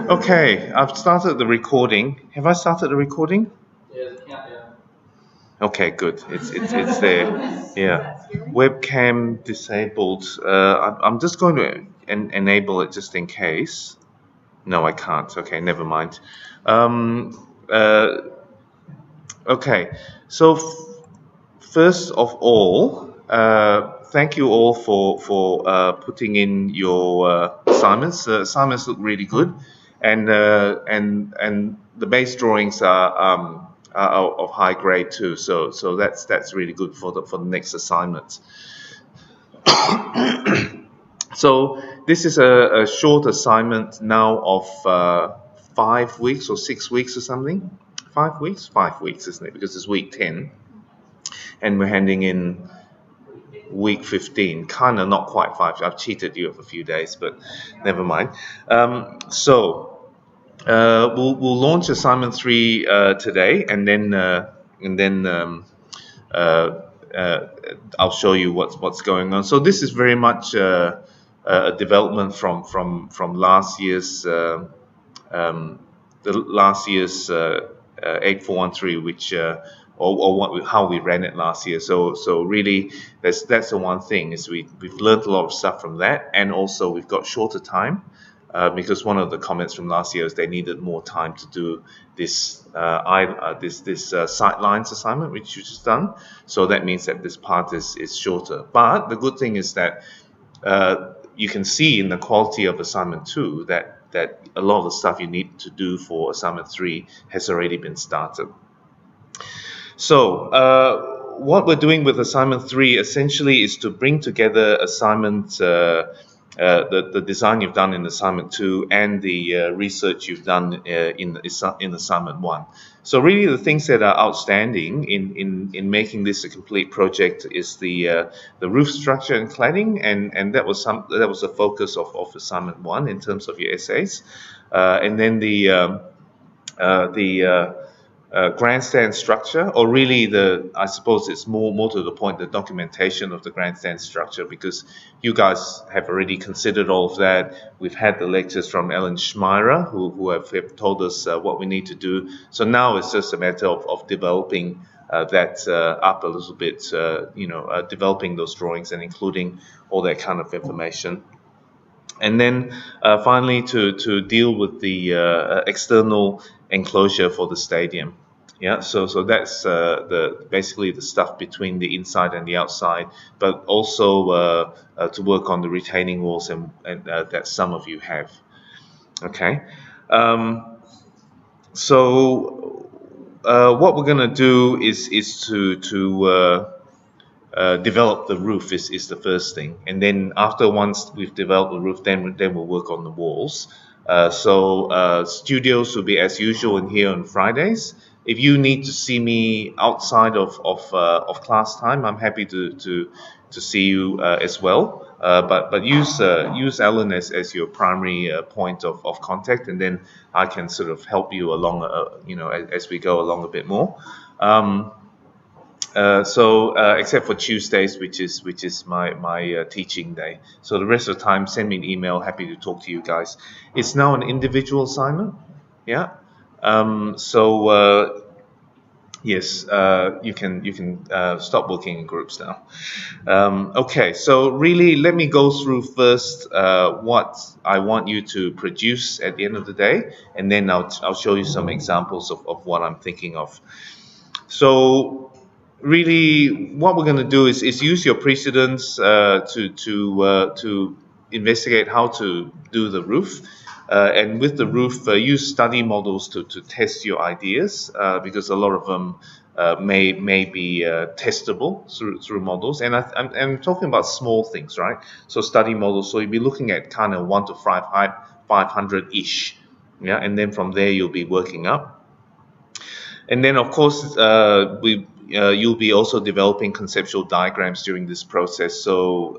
Okay, I've started the recording. Have I started the recording? Okay, good. It's there. Yeah. Webcam disabled. I'm just going to enable it just in case. No, I can't. Okay, never mind. Um, uh, okay. So first of all, thank you all for putting in your assignments. The assignments look really good, and the base drawings are of high grade too. So that's really good for the next assignment. So this is a short assignment now of 5 weeks or 6 weeks or something. 5 weeks, 5 weeks, isn't it? Because it's week 10, and we're handing in week 15, kind of not quite 5. I've cheated you of a few days, but never mind. We'll launch assignment 3 today, and then uh, uh, I'll show you what's going on. So this is very much a development from last year's um, the last year's 8413, which how we ran it last year. So really, that's the one thing is we've learned a lot of stuff from that, and also we've got shorter time. Because one of the comments from last year is they needed more time to do this sightlines assignment, which you just done. So that means that this part is shorter. But the good thing is that you can see in the quality of assignment 2 that a lot of the stuff you need to do for assignment 3 has already been started. So what we're doing with assignment 3 essentially is to bring together assignment the design you've done in assignment 2 and the research you've done in assignment 1. So really the things that are outstanding in making this a complete project is the roof structure and cladding, and that was the focus of assignment 1 in terms of your essays, and then the grandstand structure, or really I suppose it's more to the point, the documentation of the grandstand structure, because you guys have already considered all of that. We've had the lectures from Ellen Schmeirer, who have told us what we need to do. So now it's just a matter of developing that up a little bit, developing those drawings and including all that kind of information. And then finally to deal with the external enclosure for the stadium. Yeah, so that's basically the stuff between the inside and the outside, but also to work on the retaining walls and that some of you have. Okay, so what we're gonna do is to develop the roof is the first thing, and then once we've developed the roof, then we'll work on the walls. Studios will be as usual in here on Fridays. If you need to see me outside of class time, I'm happy to see you as well. But use Ellen as your primary point of contact, and then I can sort of help you along, as we go along a bit more. Except for Tuesdays, which is my teaching day. So the rest of the time, send me an email. Happy to talk to you guys. It's now an individual assignment. Yeah. Yes, you can stop working in groups now. Okay, so really, let me go through first what I want you to produce at the end of the day, and then I'll show you some examples of what I'm thinking of. So really, what we're going to do is use your precedents to investigate how to do the roof. And with the roof, use study models to test your ideas, because a lot of them may be testable through models. And I'm talking about small things, right? So study models. So you'll be looking at kind of 1 to 500-ish, yeah. And then from there you'll be working up. And then, of course, you'll be also developing conceptual diagrams during this process. So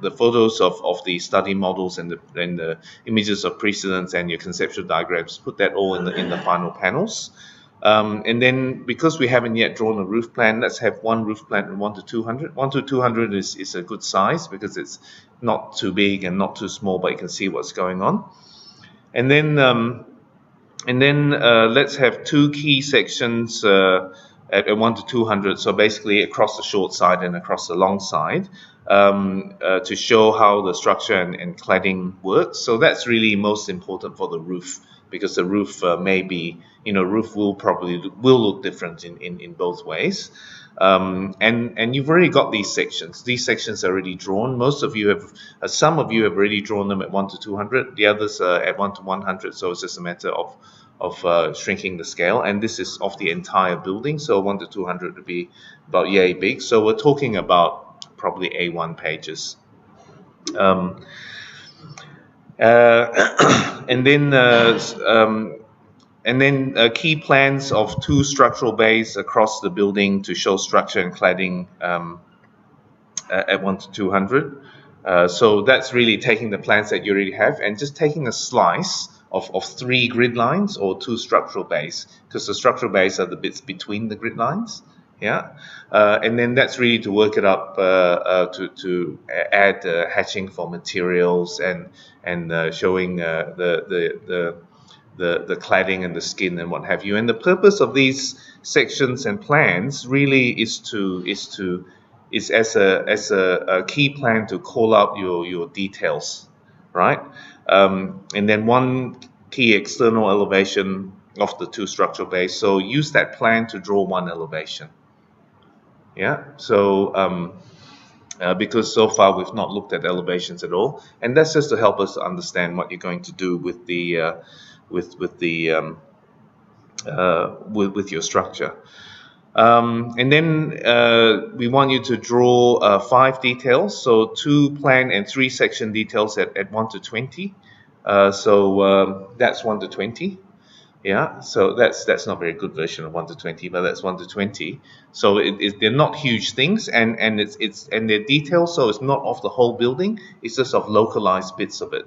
the photos of the study models and the images of precedents and your conceptual diagrams, put that all in the final panels. And then because we haven't yet drawn a roof plan, let's have one roof plan in 1 to 200. 1 to 200 is a good size because it's not too big and not too small, but you can see what's going on. And then let's have two key sections at 1 to 200, so basically across the short side and across the long side, to show how the structure and cladding works. So that's really most important for the roof, because the roof may be, roof will look different in both ways. And you've already got these sections. These sections are already drawn. Most of you have, some of you have already drawn them at 1 to 200. The others are at 1 to 100. So it's just a matter of shrinking the scale. And this is of the entire building. So 1 to 200 would be about yay big. So we're talking about probably A1 pages. And then key plans of 2 structural bays across the building to show structure and cladding at 1 to 200. So that's really taking the plans that you already have and just taking a slice of 3 grid lines or 2 structural bays, because the structural bays are the bits between the grid lines. Yeah, and then that's really to work it up to add hatching for materials and showing the cladding and the skin and what have you. And the purpose of these sections and plans really is as a key plan to call out your details, right? And then one key external elevation of the 2 structural bays. So use that plan to draw 1 elevation. Yeah. So because so far we've not looked at elevations at all, and that's just to help us understand what you're going to do with the with your structure. And then we want you to draw 5 details, so 2 plan and 3 section details at 1 to 20. So that's 1 to 20. Yeah, so that's not a very good version of 1 to 20, but that's 1 to 20. So they're not huge things, and they're details, so it's not of the whole building, it's just of localized bits of it.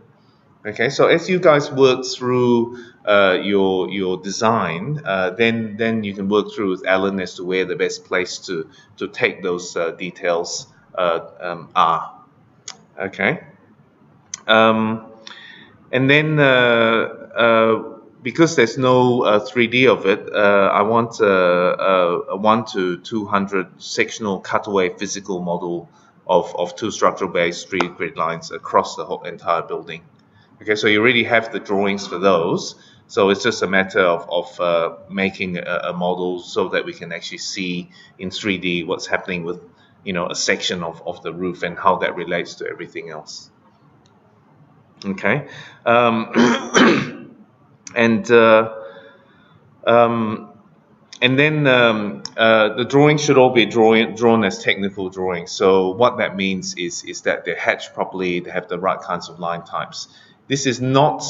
Okay, so as you guys work through your design, then you can work through with Alan as to where the best place to take those details are. Okay, and then because there's no 3D of it, I want a 1 to 200 sectional cutaway physical model of 2 structural bays, 3 grid lines across the whole entire building. Okay, so you already have the drawings for those, so it's just a matter of making a model so that we can actually see in 3D what's happening with, a section of the roof and how that relates to everything else. Okay, and then the drawings should all be drawn as technical drawings. So what that means is that they're hatched properly, they have the right kinds of line types. This is not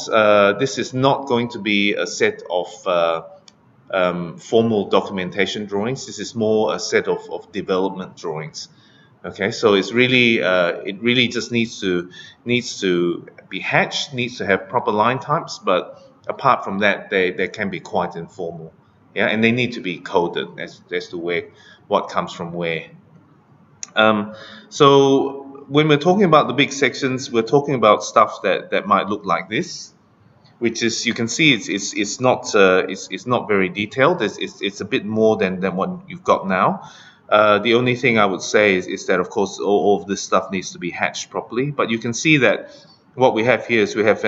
going to be a set of formal documentation drawings. This is more a set of development drawings. Okay, so it's really it really just needs to be hatched, needs to have proper line types, but apart from that, they can be quite informal. Yeah, and they need to be coded as to what comes from where. So when we're talking about the big sections, we're talking about stuff that might look like this, which is, you can see it's not very detailed. It's a bit more than what you've got now. The only thing I would say is that, of course, all of this stuff needs to be hatched properly. But you can see that what we have here is we have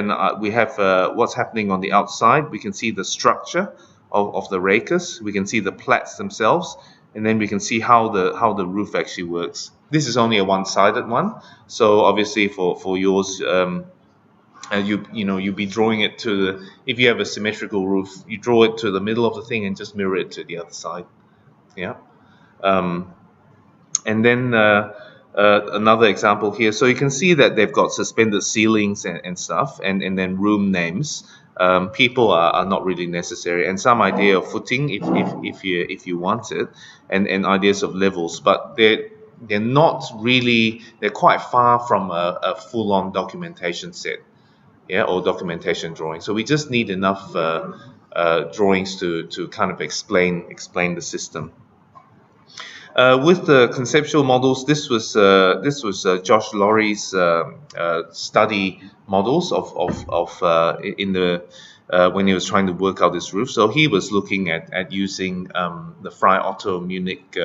what's happening on the outside. We can see the structure of the rakers. We can see the plats themselves, and then we can see how the roof actually works. This is only a one-sided one, so obviously for yours, you'll be drawing it to if you have a symmetrical roof, you draw it to the middle of the thing and just mirror it to the other side. Yeah. And then another example here. So you can see that they've got suspended ceilings and stuff, and then room names. People are not really necessary, and some idea of footing if you want it, and ideas of levels, but they're not really. They're quite far from a full-on documentation set, yeah, or documentation drawing. So we just need enough drawings to kind of explain the system. With the conceptual models, this was Josh Laurie's study models of in the when he was trying to work out this roof. So he was looking at using the Frei Otto Munich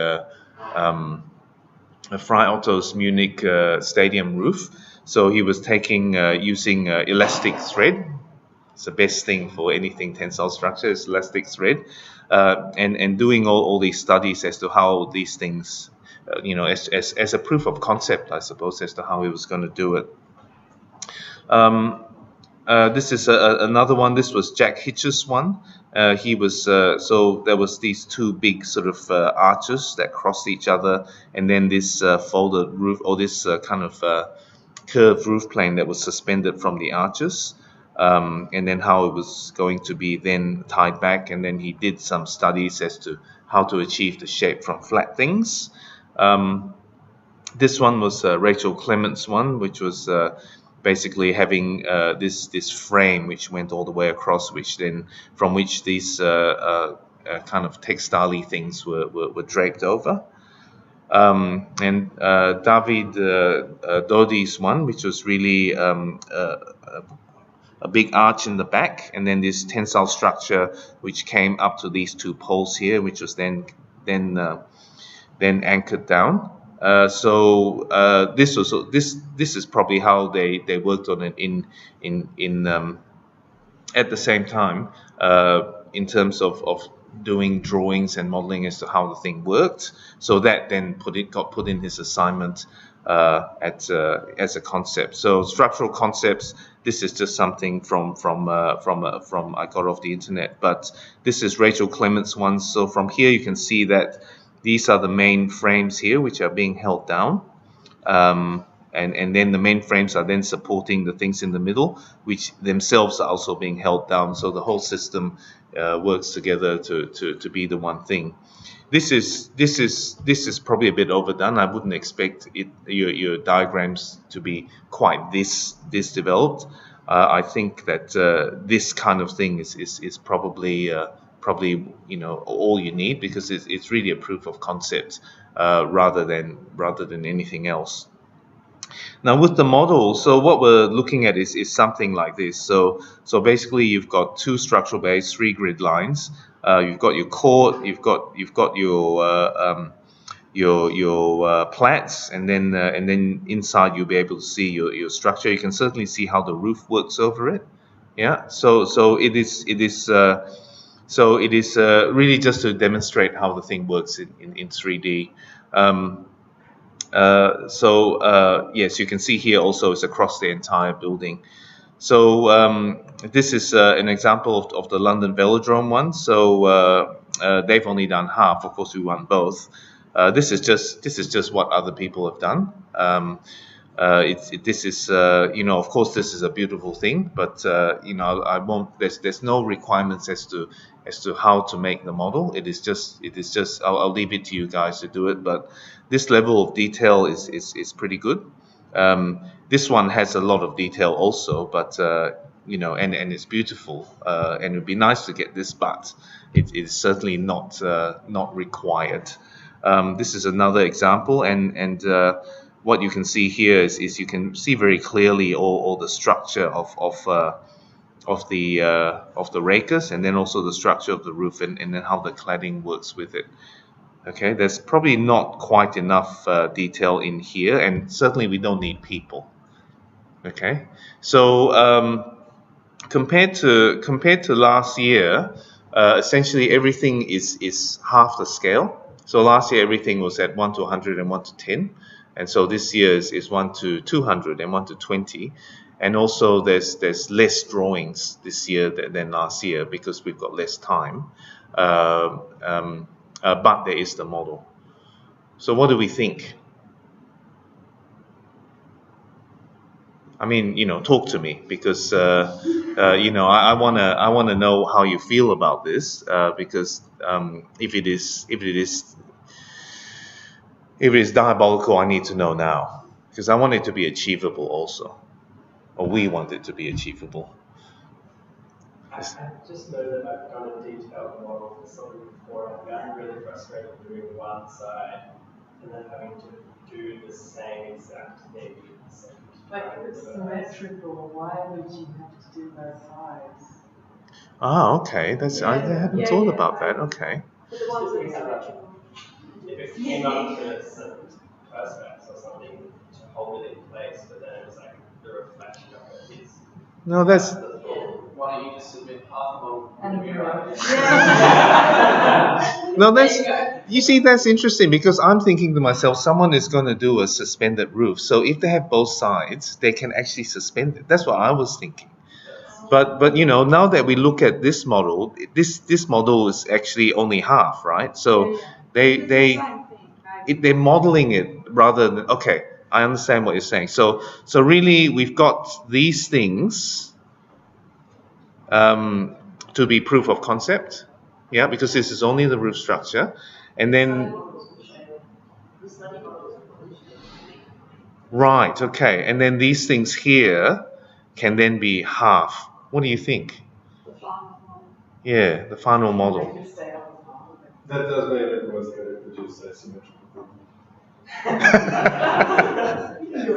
Frei Otto's Munich stadium roof. So he was taking using elastic thread. It's the best thing for anything tensile structure is elastic thread, and doing all these studies as to how these things, as a proof of concept, I suppose, as to how he was going to do it. This is another one. This was Jack Hitch's one. He was so there was these two big sort of arches that crossed each other, and then this folded roof, or this kind of curved roof plane that was suspended from the arches. And then how it was going to be then tied back, and then he did some studies as to how to achieve the shape from flat things. This one was Rachel Clement's one, which was basically having this frame which went all the way across, from which these kind of textile-y things were draped over. And David Dodi's one, which was really a big arch in the back, and then this tensile structure which came up to these two poles here, which was then anchored down. This is probably how they worked on it in at the same time in terms of doing drawings and modeling as to how the thing worked. So that then got put in his assignment as a concept. So structural concepts. This is just something from I got off the internet, but this is Rachel Clement's one. So from here you can see that these are the main frames here which are being held down, and then the main frames are then supporting the things in the middle, which themselves are also being held down. So the whole system works together to be the one thing. This is probably a bit overdone. I wouldn't expect your diagrams to be quite this developed. I think that this kind of thing is probably all you need, because it's really a proof of concept rather than anything else. Now with the model, so what we're looking at is something like this. So basically you've got two structural bays, 3 grid lines. You've got your core, you've got your plats, and then inside you'll be able to see your structure. You can certainly see how the roof works over it. Yeah. So it is really just to demonstrate how the thing works in 3D. Yes, you can see here also it's across the entire building. So this is an example of the London Velodrome one. So they've only done half. Of course, we won both. This is just what other people have done. This is of course this is a beautiful thing, but I won't. There's no requirements as to how to make the model. It is just I'll leave it to you guys to do it. But this level of detail is pretty good. This one has a lot of detail also, but and it's beautiful, and it would be nice to get this, but it is certainly not required. This is another example, and what you can see here is you can see very clearly all the structure of the rakers, and then also the structure of the roof, and then how the cladding works with it. Okay, there's probably not quite enough detail in here, and certainly we don't need people. Okay, so compared to last year, essentially everything is half the scale. So last year everything was at 1 to 100 and 1 to 10, and so this year is 1 to 200 and 1 to 20. And also there's less drawings this year than last year because we've got less time. But there is the model. So what do we think? I mean, talk to me, because I wanna know how you feel about this, because if it is diabolical, I need to know now, because I want it to be achievable also, or we want it to be achievable. I just know that I've done a detailed model for something before, and I got really frustrated doing one side and then having to do the same exact thing. But if it's symmetrical, why would you have to do both sides? Ah, okay. I haven't thought about that. Okay. For the ones that are symmetrical. If it came up to some perspex or something to hold it in place, but then it was like the reflection of it is. No, that's. Why don't you just submit half of And them? No, that's. You see, that's interesting because I'm thinking to myself, someone is going to do a suspended roof. So if they have both sides, they can actually suspend it. That's what I was thinking. But you know, now that we look at this model, this model is actually only half, right? So they're modeling it rather than, okay, I understand what you're saying. So really we've got these things to be proof of concept, yeah, because this is only the roof structure, and then right, okay, and then these things here can then be half. What do you think? Yeah, the final model. That does mean everyone's going to produce a symmetrical.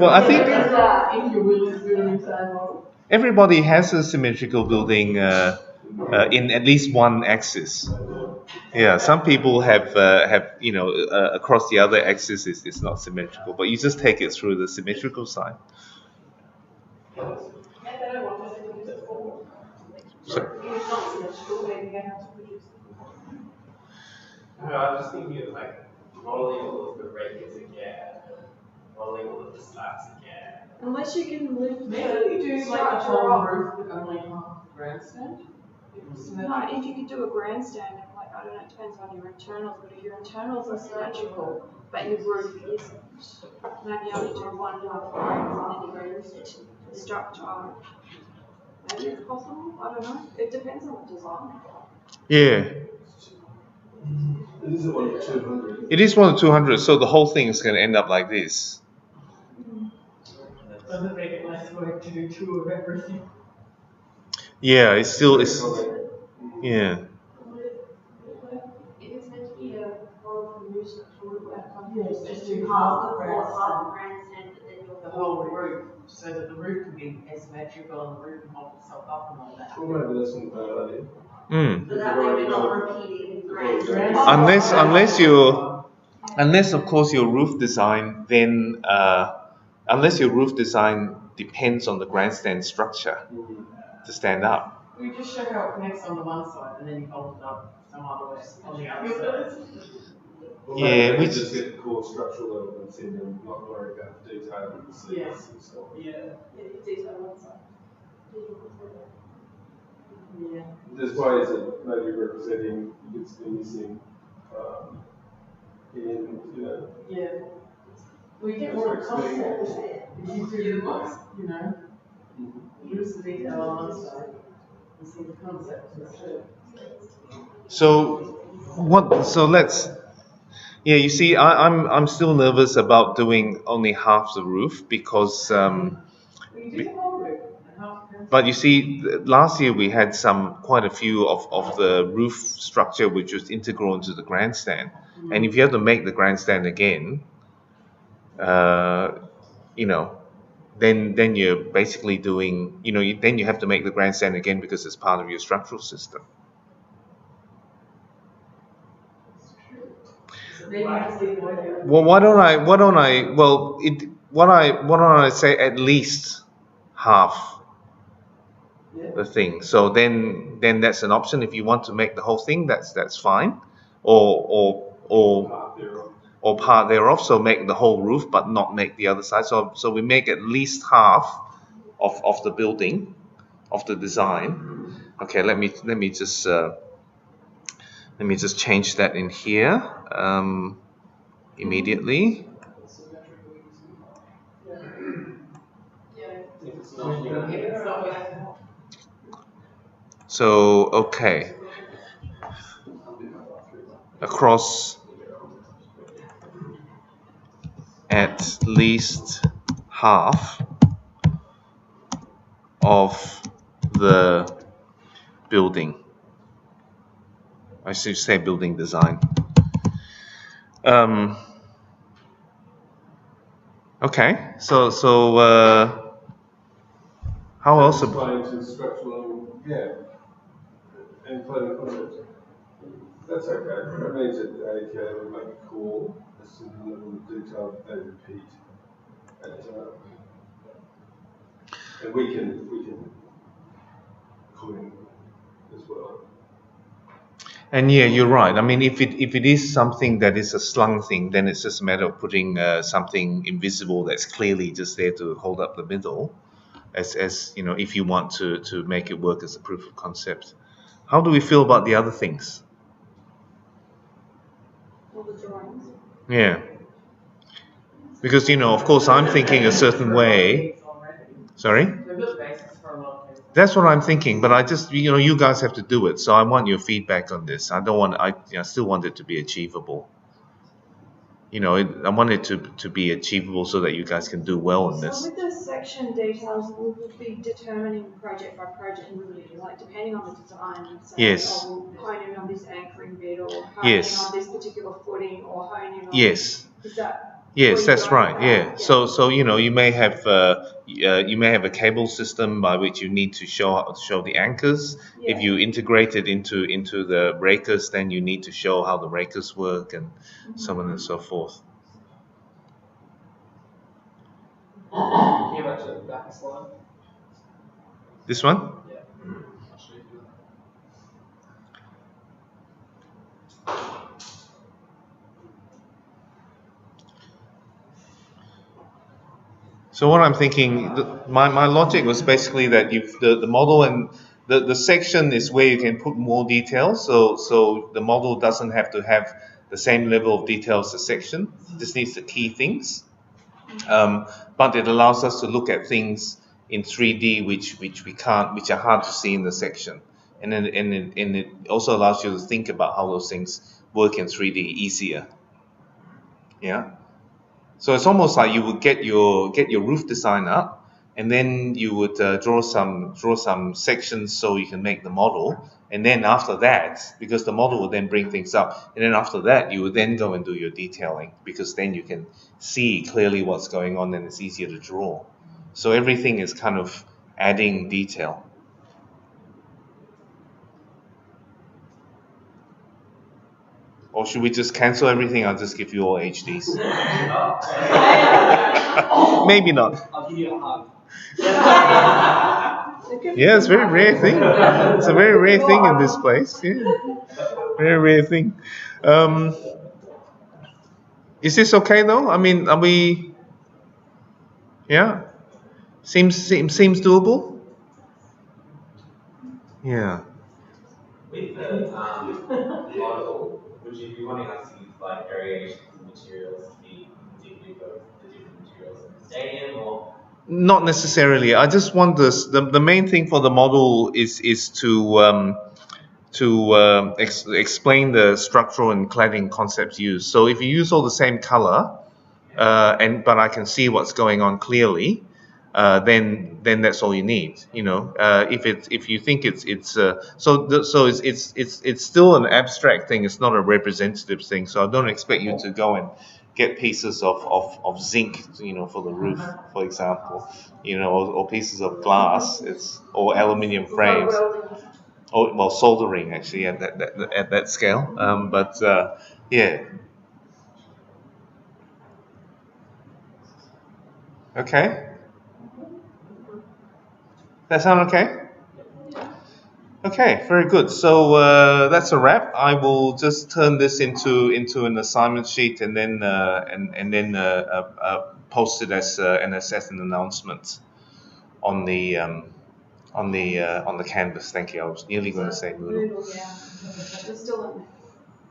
Well, I think everybody has a symmetrical building in at least one axis. Yeah, some people have you know across the other axis it's not symmetrical, but you just take it through the symmetrical side. No, I'm just thinking of like modeling all of the breakers again, modeling all of the slabs again. Unless you can lift Maybe you do like a whole roof with only half the grandstand. No, if you could do a grandstand, like I don't know, it depends on your internals, but if your internals are symmetrical, but your roof isn't, maybe only do one half the breakers and then you lift the structure. Maybe it's possible, I don't know. It depends on the design. Yeah. It is one of 200. It is one of 200, so the whole thing is going to end up like this. Doesn't make it less work to do two of everything. Yeah, it's still yeah. If it's meant to be a whole new structure, Yes, just do half half the the grandstand, but then you'll the whole roof, so that the roof can be asymmetrical and the roof can hold itself up and all that. Well, maybe that's not a bad idea. So that way we're not repeating grandstand. Unless of course your roof design then unless your roof design depends on the grandstand structure to stand up. We just show how it connects on the one side and then you hold it up some other way on the other side. Well, Yeah, maybe we just get the core structural elements in and not worry about the detail of the seats Yes. and so on. Yeah. Yeah. There's ways that maybe representing bits that are missing in, you know. Yeah. We get more concept. If you do the box, you know, use the detail on one side and see the concept instead. So let's. Yeah, you see, I'm still nervous about doing only half the roof because. We do the whole roof. But you see, last year we had quite a few of the roof structure which was integral into the grandstand, and if you have to make the grandstand again, you know, then you're basically doing, you know, then you have to make the grandstand again because it's part of your structural system. Well, why don't I? Well, why don't I say at least half the thing? So then that's an option. If you want to make the whole thing, that's fine, or part thereof. So make the whole roof, but not make the other side. So we make at least half of the building, of the design. Okay, let me just change that in here immediately. So okay, across at least half of the building. I should say building design. Okay, so how else? Applying to structural, yeah, and further concepts. That's okay. That makes it like cool. A certain level of detail they repeat, and we can comment as well. And yeah, you're right. I mean, if it is something that is a slung thing, then it's just a matter of putting something invisible that's clearly just there to hold up the middle, as you know, if you want to make it work as a proof of concept. How do we feel about the other things? All the drawings. Yeah. Because, you know, of course, I'm thinking a certain way. Sorry? They're good basis for a lot of things. That's what I'm thinking, but I just, you know, you guys have to do it. So I want your feedback on this. I still want it to be achievable. You know, I want it to be achievable so that you guys can do well in this. So with the section details, we'll be determining project by project really, like depending on the design. So Yes. we'll hone in on this anchoring bit, or hone in on this particular footing, or hone in on. Yes. Is that? Yes, that's right. Yeah. So you know, you may have a cable system by which you need to show the anchors. Yeah. If you integrate it into the breakers, then you need to show how the breakers work and so on and so forth. Can you actually back a slide? This one? Yeah. I'll show you that. So what I'm thinking, my logic was basically that the model and the section is where you can put more details. So the model doesn't have to have the same level of detail as the section. It just needs the key things. But it allows us to look at things in 3D which we can't, which are hard to see in the section. And it also allows you to think about how those things work in 3D easier. Yeah. So it's almost like you would get your roof design up, and then you would draw some sections so you can make the model, and then after that, because the model will then bring things up, and then after that you would then go and do your detailing, because then you can see clearly what's going on and it's easier to draw. So everything is kind of adding detail. Or should we just cancel everything? I'll just give you all HDs. Maybe not. I'll give you a hug. Yeah, it's a very rare thing. It's a very rare thing in this place. Yeah, very rare thing. Is this okay though? I mean, are we? Yeah, seems doable. Yeah. With the model, would you be wanting us to use like variations of materials to be indicative of the different materials in the stadium, or? Not necessarily. I just want this. The main thing for the model is to explain the structural and cladding concepts used. So if you use all the same color, but I can see what's going on clearly, then that's all you need. You know, if you think it's still an abstract thing. It's not a representative thing. So I don't expect you to go and get pieces of zinc, you know, for the roof, for example, you know, or pieces of glass, or aluminium frames, or well, soldering actually at that scale. Yeah. Okay. That sound okay? Okay, very good. So that's a wrap. I will just turn this into an assignment sheet and then post it as an announcement on the canvas. Thank you. I was nearly going to say Moodle. Moodle, yeah. We're still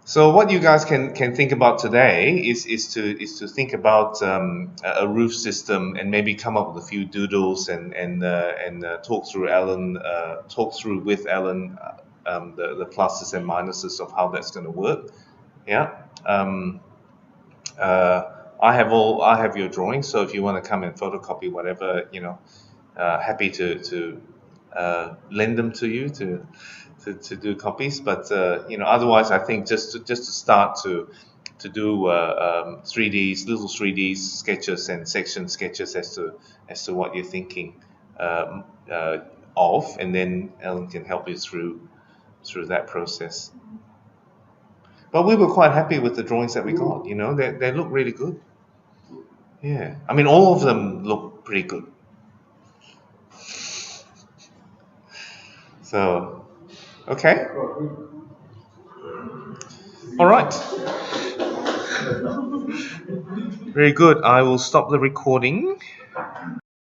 So what you guys can think about today is to think about a roof system and maybe come up with a few doodles and talk through with Alan the pluses and minuses of how that's going to work. Yeah. I have your drawings, so if you want to come and photocopy whatever, you know, happy to lend them to you to do copies. But otherwise, I think just to start to do 3Ds, little 3D sketches and section sketches as to what you're thinking of, and then Ellen can help you through that process. But we were quite happy with the drawings that we got. They look really good. Yeah, I mean, all of them look pretty good. So, okay. All right. Very good. I will stop the recording.